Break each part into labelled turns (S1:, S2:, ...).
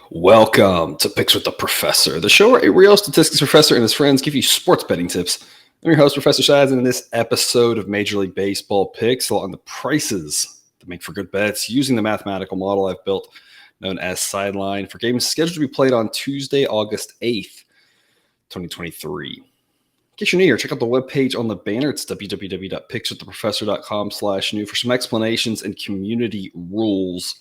S1: Welcome to Picks with the Professor, the show where a real statistics professor and his friends give you sports betting tips. I'm your host, Professor Shaz, and in this episode of Major League Baseball Picks on the prices that make for good bets using the mathematical model I've built known as Sideline for games scheduled to be played on Tuesday, August 8th, 2023. In case you're new here, check out the webpage on the banner. It's www.pickswiththeprofessor.com/new for some explanations and community rules.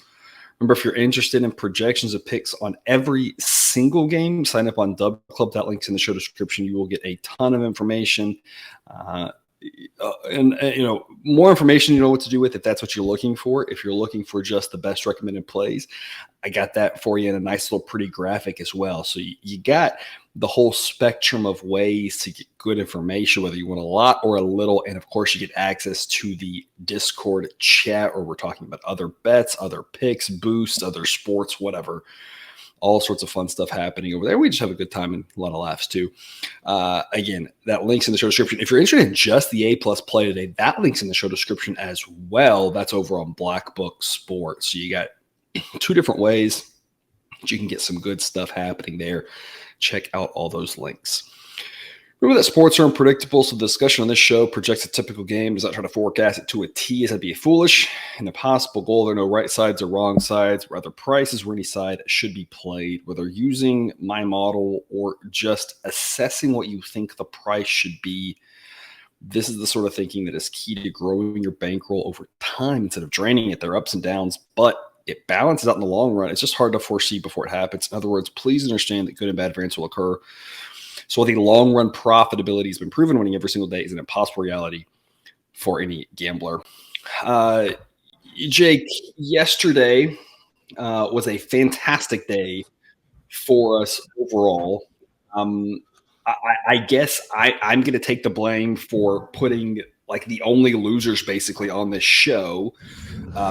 S1: Remember, if you're interested in projections of picks on every single game, sign up on Dub Club. That link's in the show description. You will get a ton of information. More information you know what to do with if that's what you're looking for. If you're looking for just the best recommended plays, I got that for you in a nice little pretty graphic as well. So you got the whole spectrum of ways to get good information, whether you want a lot or a little. And of course, you get access to the Discord chat where we're talking about other bets, other picks, boosts, other sports, whatever. All sorts of fun stuff happening over there. We just have a good time and a lot of laughs too. Again, that link's in the show description. If you're interested in just the A-plus play today, that link's in the show description as well. That's over on Black Book Sports. So you got two different ways that you can get some good stuff happening there. Check out all those links. Remember that sports are unpredictable, so the discussion on this show projects a typical game, does not try to forecast it to a T, as that'd be foolish. And the possible goal, there are no right sides or wrong sides, rather prices where any side should be played, whether using my model or just assessing what you think the price should be. This is the sort of thinking that is key to growing your bankroll over time instead of draining it. There are ups and downs, but it balances out in the long run. It's just hard to foresee before it happens. In other words, please understand that good and bad variance will occur. So the long-run profitability has been proven, winning every single day is an impossible reality for any gambler. Jake, yesterday was a fantastic day for us overall. I guess I'm going to take the blame for putting like the only losers basically on this show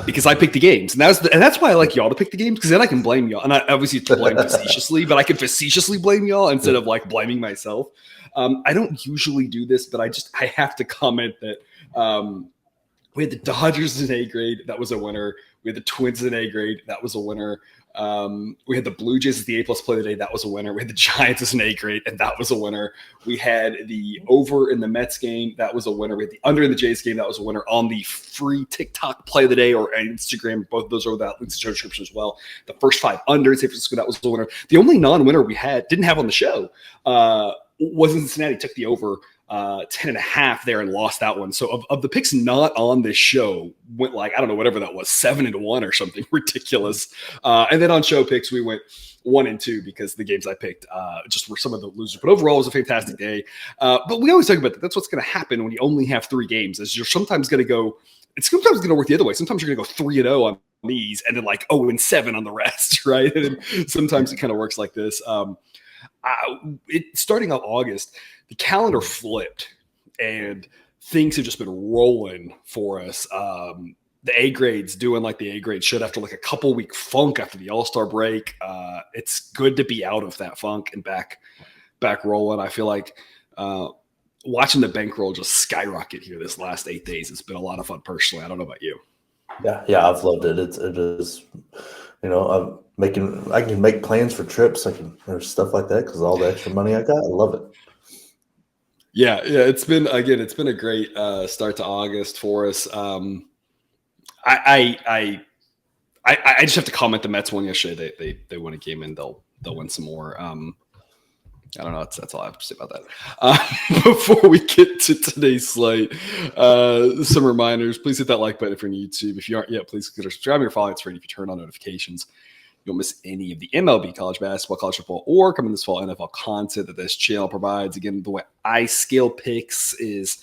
S1: because I picked the games. And that's why I like y'all to pick the games, because then I can blame y'all. And I obviously blame facetiously, but I can facetiously blame y'all instead of like blaming myself. I don't usually do this, but I have to comment that we had the Dodgers in A grade. That was a winner. We had the Twins in A grade. That was a winner. We had the Blue Jays as the A-plus play of the day. That was a winner. We had the Giants as an A grade, and that was a winner. We had the over in the Mets game. That was a winner. We had the under in the Jays game. That was a winner. On the free TikTok play of the day or Instagram, both of those are that links in the description as well. The first five under in San Francisco, that was the winner. The only non-winner we didn't have on the show was in Cincinnati. Took the over 10.5 there and lost that one. So of the picks not on this show, went like, I don't know, whatever that was, 7-1 or something ridiculous. And then on show picks, we went 1-2 because the games I picked just were some of the losers. But overall, it was a fantastic day. But we always talk about that. That's what's going to happen when you only have 3 games, is you're sometimes going to go, it's sometimes going to work the other way. Sometimes you're going to go 3-0 on these and then like 0-7 on the rest, right? And then sometimes it kind of works like this. Starting out August, the calendar flipped and things have just been rolling for us. The A grades doing like the A grade should after like a couple week funk after the All-Star break. It's good to be out of that funk and back rolling. I feel like watching the bankroll just skyrocket here this last 8 days. It's been a lot of fun personally. I don't know about you.
S2: Yeah, I've loved it. It is, I can make plans for trips. Or stuff like that because all the extra money I got. I love it.
S1: Yeah. It's been a great start to August for us. I just have to comment. The Mets won yesterday. They won a game and they'll win some more. I don't know. That's all I have to say about that. Before we get to today's slate, some reminders. Please hit that like button if you're on YouTube. If you aren't yet, please consider subscribing or following. It's free if you turn on notifications. You won't miss any of the MLB, college basketball, college football, or coming this fall NFL content that this channel provides. Again, the way I scale picks is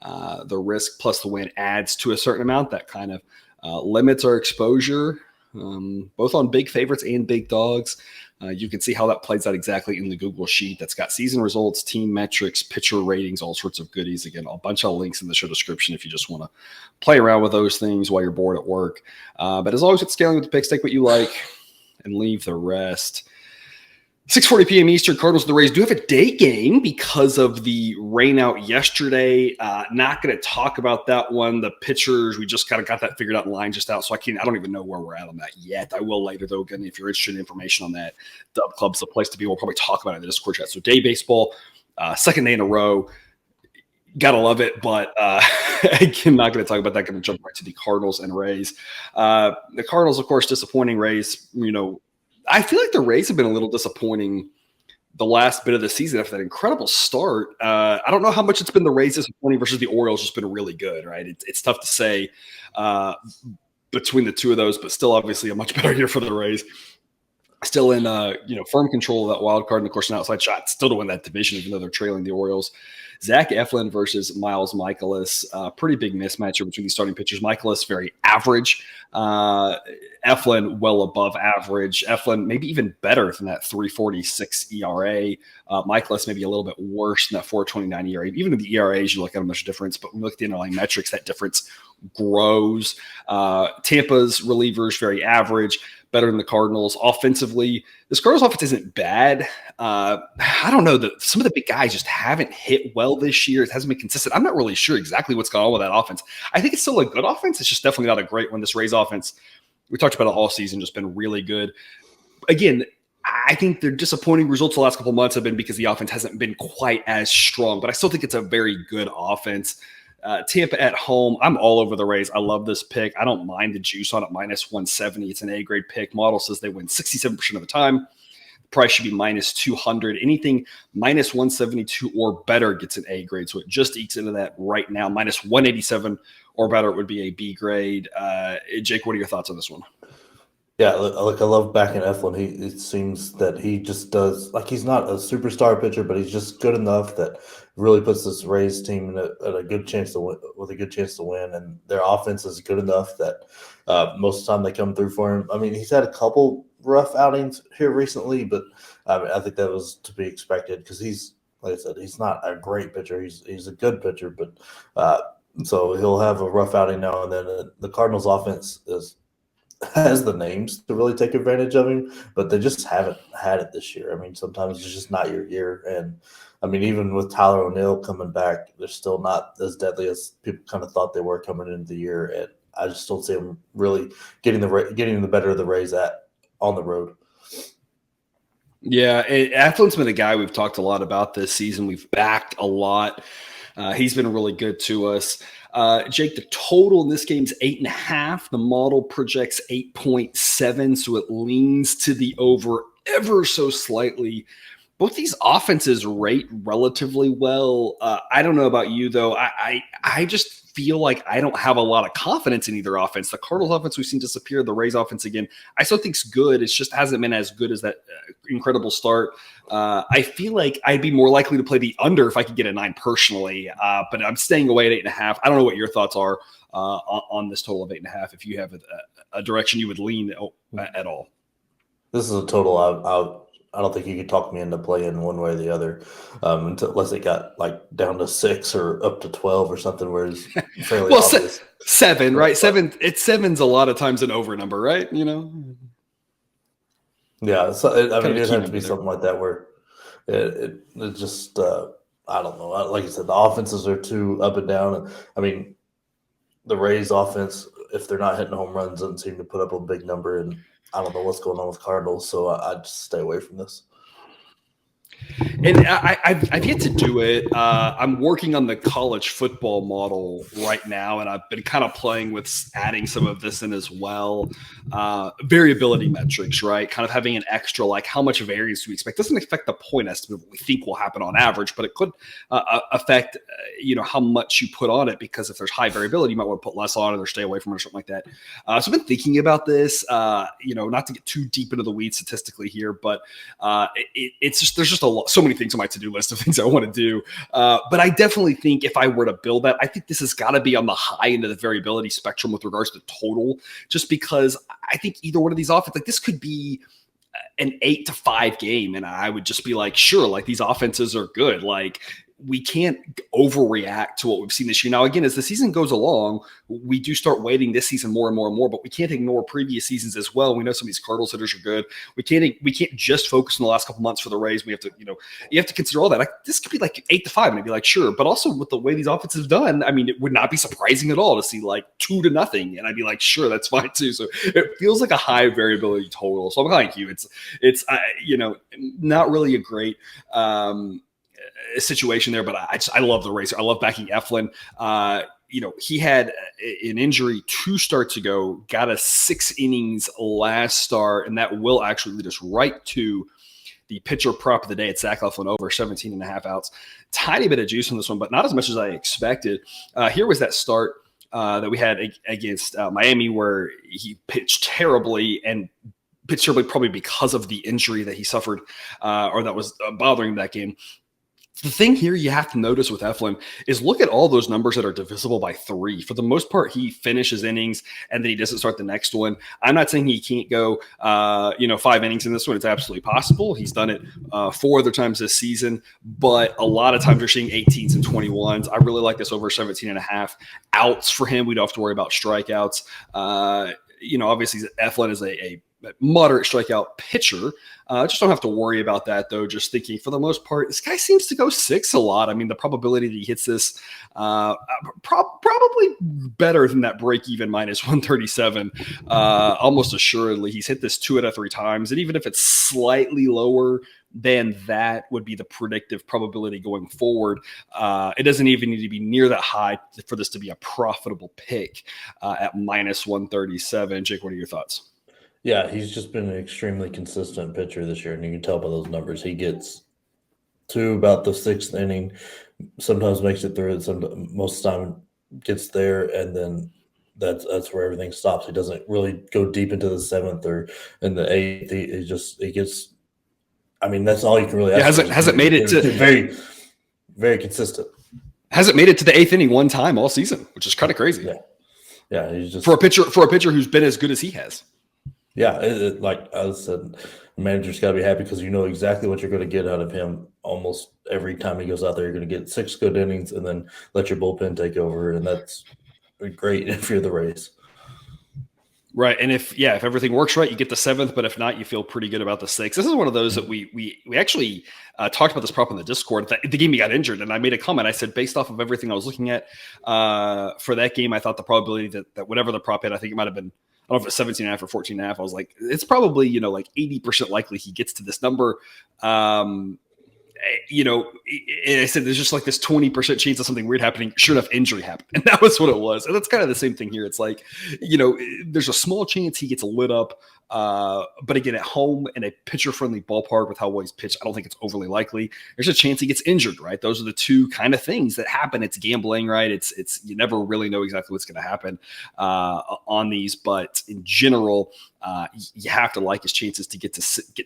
S1: the risk plus the win adds to a certain amount. That kind of limits our exposure, both on big favorites and big dogs. You can see how that plays out exactly in the Google Sheet that's got season results, team metrics, pitcher ratings, all sorts of goodies. Again, a bunch of links in the show description if you just want to play around with those things while you're bored at work. But as always, it's scaling with the picks. Take what you like and leave the rest. 6:40 p.m. Eastern, Cardinals and the Rays do have a day game because of the rain out yesterday. Not going to talk about that one. The pitchers, we just kind of got that figured out in line just out, so I don't even know where we're at on that yet. I will later, though. Again, if you're interested in information on that, Dub Club's the place to be. We'll probably talk about it in the Discord chat. So day baseball, second day in a row. Gotta love it, but again, not going to talk about that. Going to jump right to the Cardinals and Rays. The Cardinals, of course, disappointing. Rays, I feel like the Rays have been a little disappointing the last bit of the season after that incredible start. I don't know how much it's been the Rays disappointing versus the Orioles just been really good, right? It's tough to say between the two of those, but still obviously a much better year for the Rays. Still in firm control of that wild card, and of course an outside shot still to win that division, even though they're trailing the Orioles. Zach Eflin versus Miles Mikolas, pretty big mismatch here between these starting pitchers. Mikolas very average, Eflin well above average. Eflin maybe even better than that 3.46 ERA. Mikolas maybe a little bit worse than that 4.29 ERA. Even in the ERAs, you look at a much difference, but when you look at the underlying metrics, that difference grows. Tampa's relievers very average, better than the Cardinals. Offensively, this Cardinals offense isn't bad. I don't know that some of the big guys just haven't hit well this year. It hasn't been consistent. I'm not really sure exactly what's going on with that offense. I think it's still a good offense. It's just definitely not a great one. This Rays offense, we talked about it all season, just been really good. Again, I think their disappointing results the last couple of months have been because the offense hasn't been quite as strong, but I still think it's a very good offense. Tampa at home, I'm all over the Rays. I love this pick. I don't mind the juice on it, minus 170. It's an A-grade pick. Model says they win 67% of the time. The price should be minus 200. Anything minus 172 or better gets an A grade, so it just ekes into that right now. Minus 187 or better would be a B grade. Jake, what are your thoughts on this one?
S2: Yeah, look, I love backing Eflin. It seems that he just does, like, he's not a superstar pitcher, but he's just good enough that really puts this Rays team in a good chance to win, with a good chance to win. And their offense is good enough that most of the time they come through for him. I mean, he's had a couple rough outings here recently, but I think that was to be expected because he's, like I said, he's not a great pitcher. He's a good pitcher, but so he'll have a rough outing now and then. The Cardinals offense has the names to really take advantage of him, but they just haven't had it this year. I mean, sometimes it's just not your year. And I mean, even with Tyler O'Neill coming back, they're still not as deadly as people kind of thought they were coming into the year. And I just don't see them really getting the better of the Rays on the road.
S1: Yeah, Eflin's been a guy we've talked a lot about this season. We've backed a lot. He's been really good to us. Jake, the total in this game is 8.5. The model projects 8.7, so it leans to the over ever so slightly. Both these offenses rate relatively well. I don't know about you, though. I just feel like I don't have a lot of confidence in either offense. The Cardinals offense we've seen disappear. The Rays offense, again, I still think it's good. It just hasn't been as good as that incredible start. I feel like I'd be more likely to play the under if I could get a 9 personally, but I'm staying away at 8.5. I don't know what your thoughts are on this total of 8.5, if you have a direction you would lean at all.
S2: This is a total I don't think you could talk me into playing one way or the other, unless it got like down to 6 or up to 12 or something. Where it's fairly obvious.
S1: 7, right? 7. Seven's a lot of times an over number, right?
S2: Yeah. So it'd have to be something like that where it just I don't know. Like I said, the offenses are too up and down. I mean, the Rays offense, if they're not hitting home runs, doesn't seem to put up a big number. And I don't know what's going on with Cardinals, so I just stay away from this.
S1: And I've yet to do it. I'm working on the college football model right now, and I've been kind of playing with adding some of this in as well. Variability metrics, right? Kind of having an extra, like how much variance do we expect? Doesn't affect the point estimate of what we think will happen on average, but it could affect, how much you put on it, because if there's high variability, you might want to put less on it or stay away from it or something like that. So I've been thinking about this, not to get too deep into the weeds statistically here, but it's just, there's just so many things on my to-do list of things I want to do. But I definitely think if I were to build that, I think this has got to be on the high end of the variability spectrum with regards to total, just because I think either one of these offenses, like this could be an 8-5 game. And I would just be like, sure, like these offenses are good. Like we can't overreact to what we've seen this year. Now, again, as the season goes along, we do start weighting this season more and more and more, but we can't ignore previous seasons as well. We know some of these Cardinals hitters are good. We can't just focus on the last couple months for the Rays. We have to, you have to consider all that. Like, this could be like 8-5, and I'd be like, sure. But also with the way these offenses have done, I mean, it would not be surprising at all to see like 2-0, and I'd be like, sure, that's fine too. So it feels like a high variability total. So I'm like you. It's not really a great situation there, but I love the Rays. I love backing Eflin. He had an injury 2 starts ago, got a 6 innings last start, and that will actually lead us right to the pitcher prop of the day at Zach Eflin over 17.5 outs. Tiny bit of juice on this one, but not as much as I expected. Here was that start that we had against Miami where he pitched terribly probably because of the injury that he suffered or that was bothering that game. The thing here you have to notice with Eflin is look at all those numbers that are divisible by 3. For the most part, he finishes innings and then he doesn't start the next one. I'm not saying he can't go, 5 innings in this one. It's absolutely possible. He's done it 4 other times this season, but a lot of times we're seeing 18s and 21s. I really like this over 17.5 outs for him. We don't have to worry about strikeouts. Obviously Eflin is a moderate strikeout pitcher. Just don't have to worry about that, though. Just thinking, for the most part, this guy seems to go 6 a lot. I mean, the probability that he hits this probably better than that break-even minus 137. Almost assuredly, he's hit this 2 out of 3 times. And even if it's slightly lower than that would be the predictive probability going forward, it doesn't even need to be near that high for this to be a profitable pick at minus 137. Jake, what are your thoughts?
S2: Yeah, he's just been an extremely consistent pitcher this year, and you can tell by those numbers. He gets to about the 6th inning, sometimes makes it through it, most of the time gets there, and then that's where everything stops. He doesn't really go deep into the 7th or in the 8th. He gets. I mean, that's all you can really ask.
S1: Hasn't made it to
S2: very, very consistent.
S1: Hasn't made it to the 8th inning one time all season, which is kind of crazy.
S2: Yeah. He's just
S1: for a pitcher who's been as good as he has.
S2: Yeah, like I said, the manager's got to be happy because you know exactly what you're going to get out of him almost every time he goes out there. You're going to get 6 good innings and then let your bullpen take over, and that's great if you're the Rays.
S1: Right, and if everything works right, you get the 7th, but if not, you feel pretty good about the 6th. This is one of those that we actually talked about this prop in the Discord. The game he got injured, and I made a comment. I said, based off of everything I was looking at for that game, I thought the probability that whatever the prop hit, I think it might have been, I don't know if it's 17.5 or 14.5. I was like, it's probably, like 80% likely he gets to this number. And I said, there's just like this 20% chance of something weird happening. Sure enough, injury happened. And that was what it was. And that's kind of the same thing here. It's like, there's a small chance he gets lit up. But again, at home in a pitcher-friendly ballpark with how well he's pitched, I don't think it's overly likely. There's a chance he gets injured, right? Those are the 2 kind of things that happen. It's gambling, right? It's you never really know exactly what's going to happen on these. But in general, you have to like his chances to get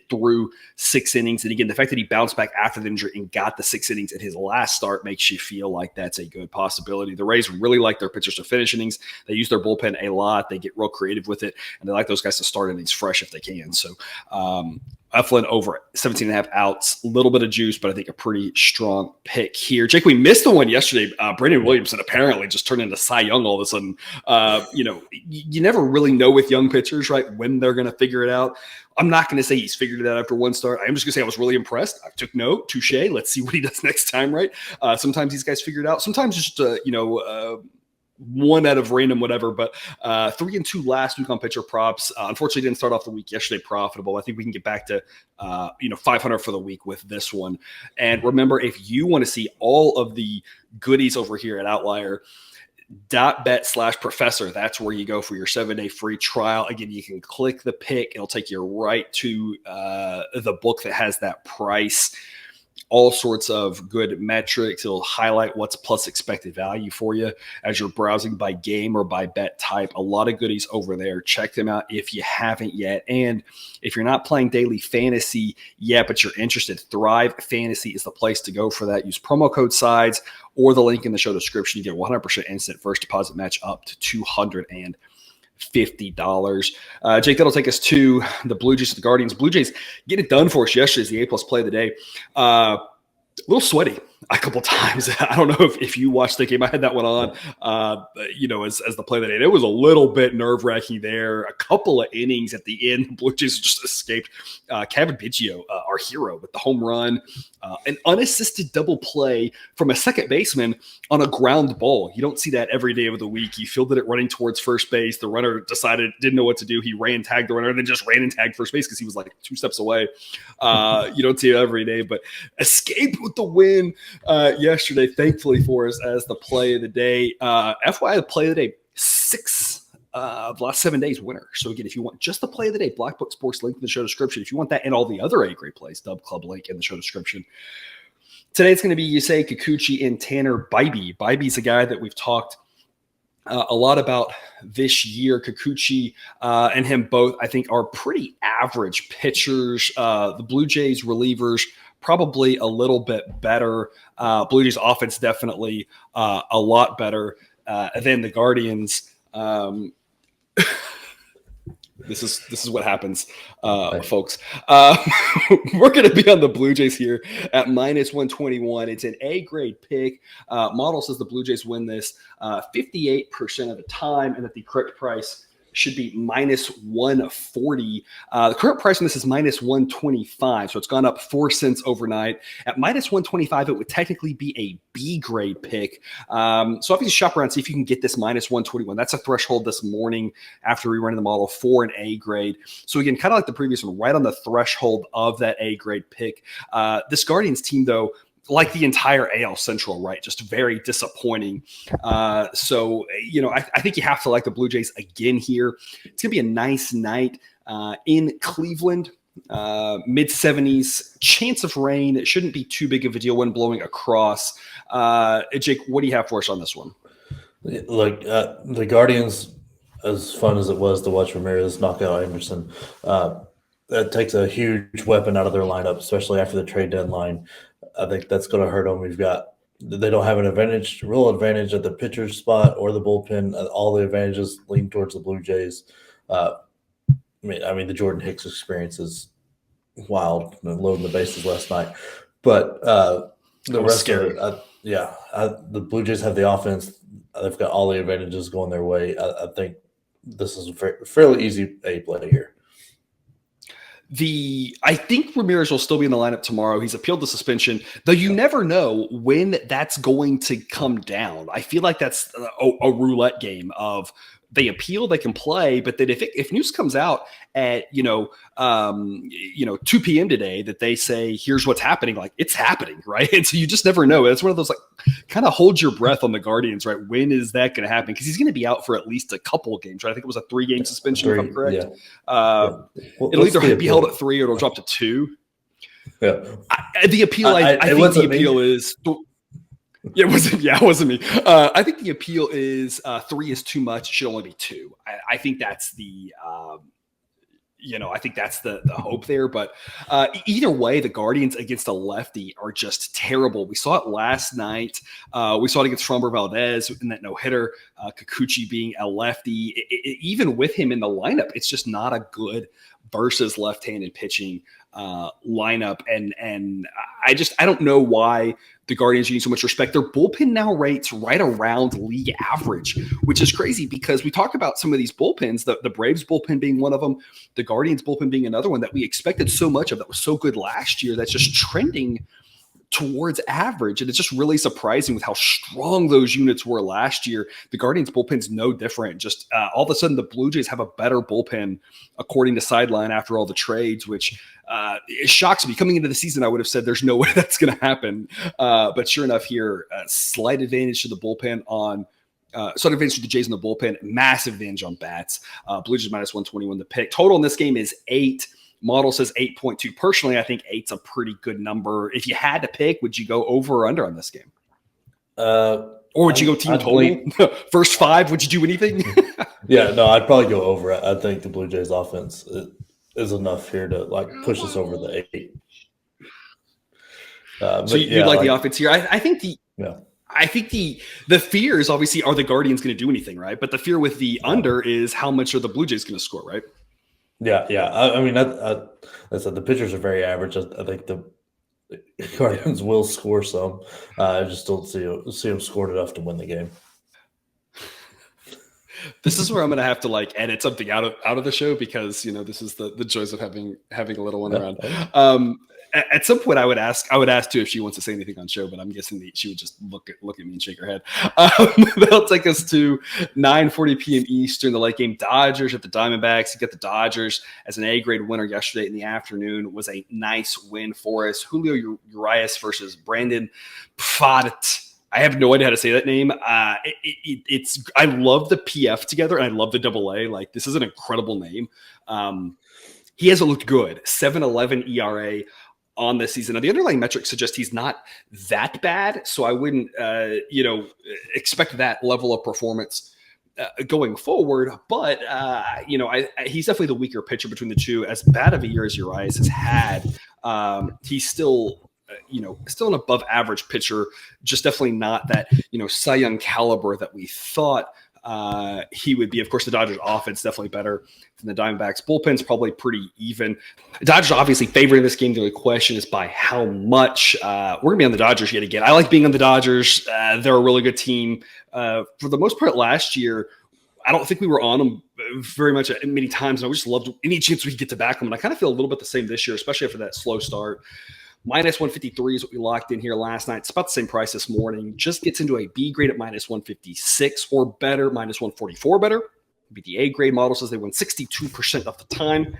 S1: through 6 innings. And again, the fact that he bounced back after the injury and got the 6 innings at his last start makes you feel like that's a good possibility. The Rays really like their pitchers to finish innings. They use their bullpen a lot. They get real creative with it, and they like those guys to start innings fresh if they can. So Eflin over 17.5 outs, a little bit of juice, but I think a pretty strong pick here. Jake, we missed the one yesterday. Brandon Williamson apparently just turned into Cy Young all of a sudden. You never really know with young pitchers, right, when they're going to figure it out. I'm not going to say he's figured it out after 1 start. I'm just going to say I was really impressed. I took note. Touche. Let's see what he does next time, right? Sometimes these guys figure it out. Sometimes just, one out of random whatever, but 3-2 last week on pitcher props. Unfortunately, didn't start off the week yesterday profitable. I think we can get back to 500 for the week with this one. And remember, if you want to see all of the goodies over here at Outlier.bet/professor, that's where you go for your 7-day free trial. Again, you can click the pick. It'll take you right to the book that has that price. All sorts of good metrics. It'll highlight what's plus expected value for you as you're browsing by game or by bet type. A lot of goodies over there. Check them out if you haven't yet. And if you're not playing daily fantasy yet, but you're interested, Thrive Fantasy is the place to go for that. Use promo code SIDES or the link in the show description. You get 100% instant first deposit match up to $250. Jake, that'll take us to the Blue Jays, the Guardians. Blue Jays get it done for us yesterday as the A+ play of the day. A little sweaty. a couple times. I don't know if you watched the game. I had that one on, as the play that it was a little bit nerve wracking there. A couple of innings at the end, the Blue Jays just escaped. Kevin Biggio, our hero, with the home run, an unassisted double play from a second baseman on a ground ball. You don't see that every day of the week. He fielded it running towards first base. The runner didn't know what to do. He ran, tagged the runner, and then just ran and tagged first base because he was like 2 steps away. You don't see it every day, but escaped with the win yesterday, thankfully for us, as the play of the day. FYI, the play of the day, 6 of the last 7 days winner. So again, if you want just the play of the day, Black Book Sports link in the show description. If you want that and all the other A-grade plays, Dub Club link in the show description. Today it's going to be Yusei Kikuchi and Tanner Bybee. Bybee's a guy that we've talked a lot about this year. Kikuchi and him both, I think, are pretty average pitchers. The Blue Jays relievers probably a little bit better. Blue Jays offense definitely a lot better than the Guardians. This is what happens, folks. We're going to be on the Blue Jays here at -121. It's an A-grade pick. Model says the Blue Jays win this 58% of the time, and that the correct price should be -140. The current price on this is -125, so it's gone up 4 cents overnight. At -125, it would technically be a B grade pick. So obviously shop around, see if you can get this -121. That's a threshold this morning after rerunning the model for an A grade. So again, kind of like the previous one, right on the threshold of that A grade pick. This Guardians team, though, like the entire AL Central, right? Just very disappointing. I think you have to like the Blue Jays again here. It's going to be a nice night in Cleveland. Mid-70s, chance of rain. It shouldn't be too big of a deal when blowing across. Jake, what do you have for us on this one?
S2: Look, the Guardians, as fun as it was to watch Ramirez knock out Anderson, that takes a huge weapon out of their lineup, especially after the trade deadline. I think that's going to hurt them. They don't have an real advantage at the pitcher spot or the bullpen. All the advantages lean towards the Blue Jays. I mean, the Jordan Hicks experience is wild, loading the bases last night. But the rest scary. Of it, the Blue Jays have the offense. They've got all the advantages going their way. I think this is a fairly easy A play here.
S1: I think Ramirez will still be in the lineup tomorrow. He's appealed the suspension, though you never know when that's going to come down. I feel like that's a roulette game of they appeal, they can play, but then if news comes out at 2 p.m. today that they say here's what's happening, like it's happening, right? And so you just never know. It's one of those like kind of hold your breath on the Guardians, right? When is that going to happen? Because he's going to be out for at least a couple of games, right? I think it was a 3-game suspension, if I'm correct. Yeah. It'll either be held at 3 or it'll drop to 2.
S2: Yeah.
S1: The appeal, I think the appeal is. Yeah, it wasn't me. I think the appeal is 3 is too much. It should only be 2. I think that's the hope there. But either way, the Guardians against a lefty are just terrible. We saw it last night. We saw it against Framber Valdez in that no-hitter, Kikuchi being a lefty. Even with him in the lineup, it's just not a good versus left-handed pitching lineup. And I don't know why the Guardians are getting so much respect. Their bullpen now rates right around league average, which is crazy because we talk about some of these bullpens, the Braves bullpen being one of them, the Guardians bullpen being another one that we expected so much of that was so good last year that's just trending towards average. And it's just really surprising with how strong those units were last year. The Guardians bullpen's no different. Just all of a sudden the Blue Jays have a better bullpen according to Sideline after all the trades, which it shocks me. Coming into the season, I would have said there's no way that's going to happen. But sure enough here, slight advantage to the bullpen on slight advantage to the Jays in the bullpen, massive advantage on bats. Blue Jays -121 the pick. Total in this game is 8. Model says 8.2. Personally, I think 8's a pretty good number. If you had to pick, would you go over or under on this game? Or would you go team total? First 5, would you do anything?
S2: Yeah, no, I'd probably go over it. I think the Blue Jays offense is enough here to push us over the 8.
S1: So you'd like the offense here. I think the fear is obviously, are the Guardians going to do anything, right? But the fear with the under is how much are the Blue Jays going to score, right?
S2: Yeah. I mean, I said the pitchers are very average. I think the Cardinals will score some. I just don't see them scored enough to win the game.
S1: This is where I'm going to have to like edit something out of the show because this is the joys of having a little one around. At some point, I would ask too if she wants to say anything on show, but I'm guessing that she would just look at me and shake her head. That'll take us to 9:40 p.m. Eastern, the late game. Dodgers at the Diamondbacks. You get the Dodgers as an A-grade winner yesterday in the afternoon. Was a nice win for us. Julio Urias versus Brandon Pfaadt. I have no idea how to say that name. It's I love the PF together and I love the AA. Like this is an incredible name. He hasn't looked good. 7.11 ERA on this season. Now the underlying metrics suggest he's not that bad, so I wouldn't expect that level of performance going forward. But he's definitely the weaker pitcher between the two. As bad of a year as Urias has had, he's still an above average pitcher, just definitely not that, Cy Young caliber that we thought he would be. Of course, the Dodgers offense definitely better than the Diamondbacks. Bullpen's probably pretty even. The Dodgers are obviously favoring this game. The only question is by how much. We're going to be on the Dodgers yet again. I like being on the Dodgers. They're a really good team. For the most part last year, I don't think we were on them very much many times. And I just loved any chance we could get to back them. And I kind of feel a little bit the same this year, especially after that slow start. Minus 153 is what we locked in here last night. It's about the same price this morning. Just gets into a B grade at minus 156 or better, minus 144 better. The A grade model says they win 62% of the time,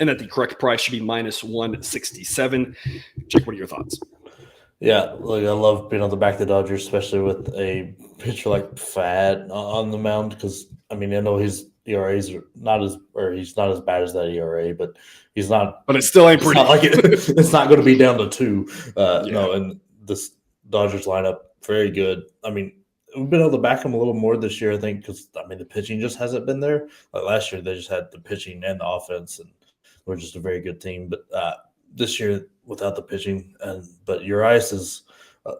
S1: and that the correct price should be minus 167. Jake, what are your thoughts?
S2: Yeah, I love being on the back of the Dodgers, especially with a pitcher like Pfaadt on the mound. Because I know his ERAs are he's not as bad as that ERA, but he's not.
S1: But it still ain't pretty.
S2: It's not going to be down to 2. No, and this Dodgers lineup very good. We've been able to back them a little more this year, I think, because the pitching just hasn't been there. Like last year, they just had the pitching and the offense, and we're just a very good team. But this year, without the pitching, but Urias is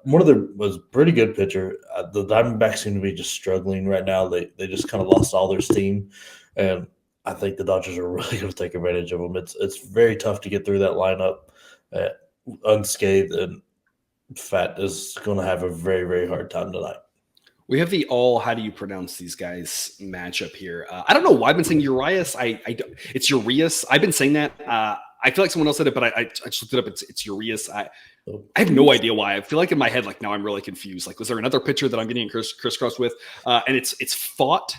S2: was a pretty good pitcher. The Diamondbacks seem to be just struggling right now. They just kind of lost all their steam, and I think the Dodgers are really going to take advantage of them. It's very tough to get through that lineup unscathed, and Pfaadt is going to have a very, very hard time tonight.
S1: We have the how do you pronounce these guys matchup here? I don't know why I've been saying Urias. It's Urias. I've been saying that. I feel like someone else said it, but I just looked it up. It's Urias. I have no idea why. I feel like in my head, like now I'm really confused. Like, was there another pitcher that I'm getting crisscrossed with? And it's fought,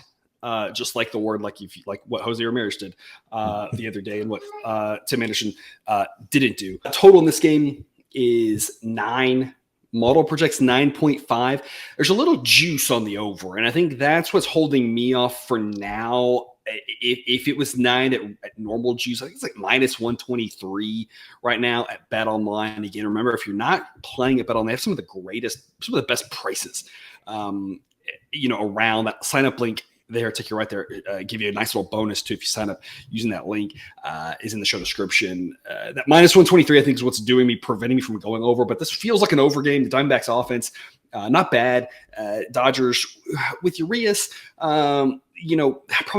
S1: just like the word, like what Jose Ramirez did the other day, and what Tim Anderson didn't do. Total in this game is 9. Model projects 9.5. There's a little juice on the over, and I think that's what's holding me off for now. If it was 9 at normal juice, I think it's like minus 123 right now at Bet Online. Again, remember, if you're not playing at Bet Online, they have some of the best prices, around that. Sign up link there, take you right there, give you a nice little bonus too if you sign up using that link, is in the show description. That minus 123, I think, is what's preventing me from going over, but this feels like an over game. The Diamondbacks offense, not bad. Dodgers with Urias, probably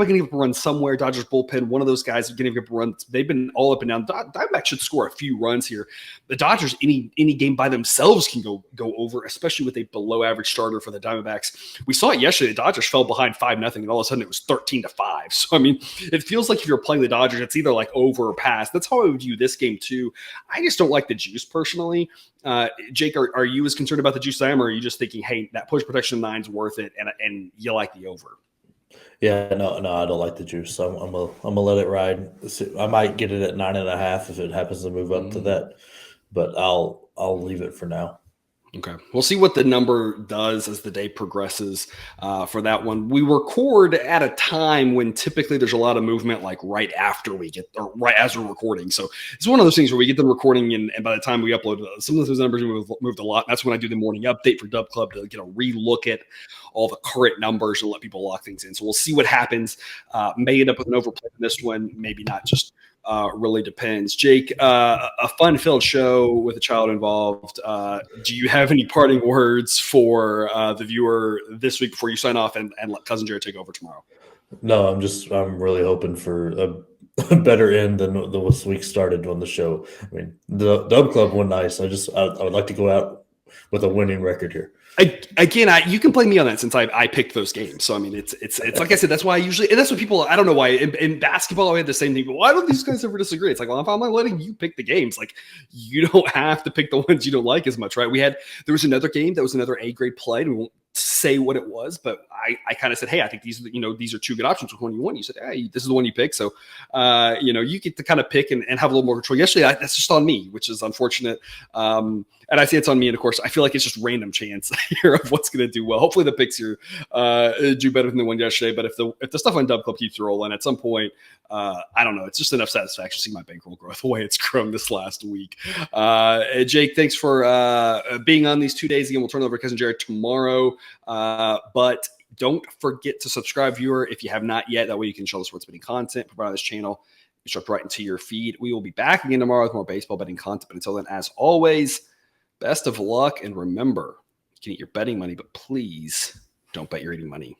S1: going to give up a run somewhere. Dodgers bullpen, one of those guys going to give up a run. They've been all up and down. Diamondbacks should score a few runs here. The Dodgers, any game by themselves can go over, especially with a below average starter for the Diamondbacks. We saw it yesterday. The Dodgers fell behind 5-0, and all of a sudden it was 13-5. So, it feels like if you're playing the Dodgers, it's either like over or pass. That's how I would view this game too. I just don't like the juice personally. Jake, are you as concerned about the juice as I am, or are you just thinking, hey, that push protection 9's worth it, and you like the over?
S2: Yeah, no, I don't like the juice. So I'm gonna let it ride. I might get it at 9.5 if it happens to move up to that, but I'll leave it for now.
S1: Okay. We'll see what the number does as the day progresses for that one. We record at a time when typically there's a lot of movement, like right after we get, or right as we're recording. So it's one of those things where we get the recording, and by the time we upload, some of those numbers moved a lot. That's when I do the morning update for Dub Club to get a relook at all the current numbers and let people lock things in. So we'll see what happens. May end up with an overplay in this one, maybe not. Just really depends. Jake, a fun-filled show with a child involved. Do you have any parting words for the viewer this week before you sign off and let Cousin Jared take over tomorrow?
S2: No, I'm really hoping for better end than the week started on the show. I mean, the Dub Club went nice. I would like to go out with a winning record here.
S1: You can blame me on that since I picked those games. So I mean, it's like I said, that's why I usually, and that's what people, I don't know why in basketball I had the same thing. But why don't these guys ever disagree? It's like, well, if I'm not letting you pick the games, like you don't have to pick the ones you don't like as much, right? There was another game that was another A grade play. We won't say what it was, but I kind of said, hey, I think these are two good options. Which one you want? You said, hey, this is the one you pick. So you get to kind of pick and have a little more control. Yesterday, that's just on me, which is unfortunate. And I say it's on me, and of course, I feel like it's just random chance here of what's going to do well. Hopefully, the picks here do better than the one yesterday. But if the stuff on Dub Club keeps rolling, at some point, I don't know. It's just enough satisfaction seeing my bankroll grow the way it's grown this last week. Jake, thanks for being on these 2 days. Again, we'll turn it over to Cousin Jared tomorrow. But don't forget to subscribe, viewer, if you have not yet. That way you can show the sports betting content provided on this channel. It's dropped right into your feed. We will be back again tomorrow with more baseball betting content. But until then, as always, best of luck. And remember, you can eat your betting money, but please don't bet your eating money.